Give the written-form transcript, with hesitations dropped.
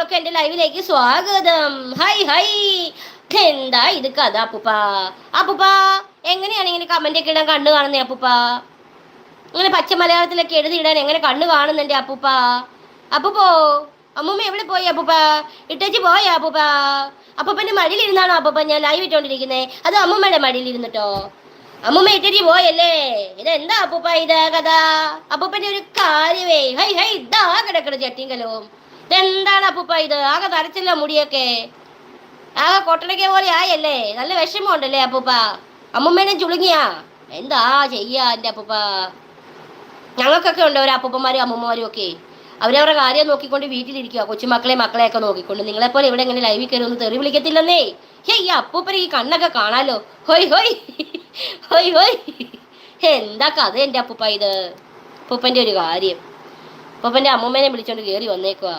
എല്ലാവർക്കും എന്റെ ലൈവിലേക്ക് സ്വാഗതം. ഹൈ ഹൈ, എന്താ ഇത് കഥ അപ്പൂപ്പ? അപ്പൂപ്പ എങ്ങനെയാണ് ഇങ്ങനെ കമന്റ് ഒക്കെ ഇടാൻ കണ്ണു കാണുന്നേ അപ്പൂപ്പ? ഇങ്ങനെ പച്ച മലയാളത്തിലൊക്കെ എഴുതിയിടാൻ എങ്ങനെ കണ്ണു കാണുന്നുണ്ട് അപ്പൂപ്പ? അപ്പൂപ്പോ, അമ്മൂമ്മ എവിടെ പോയി അപ്പൂപ്പ? ഇട്ടേച്ച് പോയാ അപ്പൂപ്പ? അപ്പൂപ്പന്റെ മടിയിൽ ഇരുന്നാണോ അപ്പൂപ്പ ഞാൻ ലൈവ് ഇട്ടോണ്ടിരിക്കുന്നേ? അത് അമ്മൂമ്മയുടെ മടിയിൽ ഇരുന്നിട്ടോ? അമ്മൂമ്മ ഇട്ടേച്ച് പോയല്ലേ? ഇതെന്താ അപ്പൂപ്പ ഇത് കഥ? അപ്പൂപ്പന്റെ ഒരു കാര്യമേ, ഹൈ ഹൈ, ഇതാ കിടക്കണ ചട്ടിങ്കലവും. ഇതെന്താണ് അപ്പൂപ്പ ഇത്? ആകെ തരച്ചില്ല മുടിയൊക്കെ, ആകെ കൊട്ടടയ്ക്ക പോലെ ആയല്ലേ? നല്ല വിഷമമുണ്ടല്ലേ അപ്പൂപ്പ? അമ്മൂമ്മേനെ ചുളുങ്ങിയാ? എന്താ ചെയ്യാ എന്റെ അപ്പൂപ്പ? ഞങ്ങൾക്കൊക്കെ ഉണ്ട് ഒരു അപ്പൂപ്പന്മാരും അമ്മൂമ്മമാരും ഒക്കെ. അവരവരുടെ കാര്യം നോക്കിക്കൊണ്ട് വീട്ടിലിരിക്കുക, മക്കളെയൊക്കെ നോക്കിക്കൊണ്ട്. നിങ്ങളെപ്പോലെ ഇവിടെ എങ്ങനെ ലൈവിൽ കയറി ഒന്ന് തെറി വിളിക്കത്തില്ലെന്നേ. ഈ അപ്പൂപ്പന് ഈ കണ്ണൊക്കെ കാണാലോ. ഹോയ് ഹോയ് ഹോയ് ഹോയ്, എന്താ കഥ എന്റെ അപ്പൂപ്പ ഇത്? അപ്പൂപ്പന്റെ ഒരു കാര്യം, അപ്പൂപ്പന്റെ അമ്മൂമ്മേനെ വിളിച്ചോണ്ട് കയറി വന്നേക്കുവാ.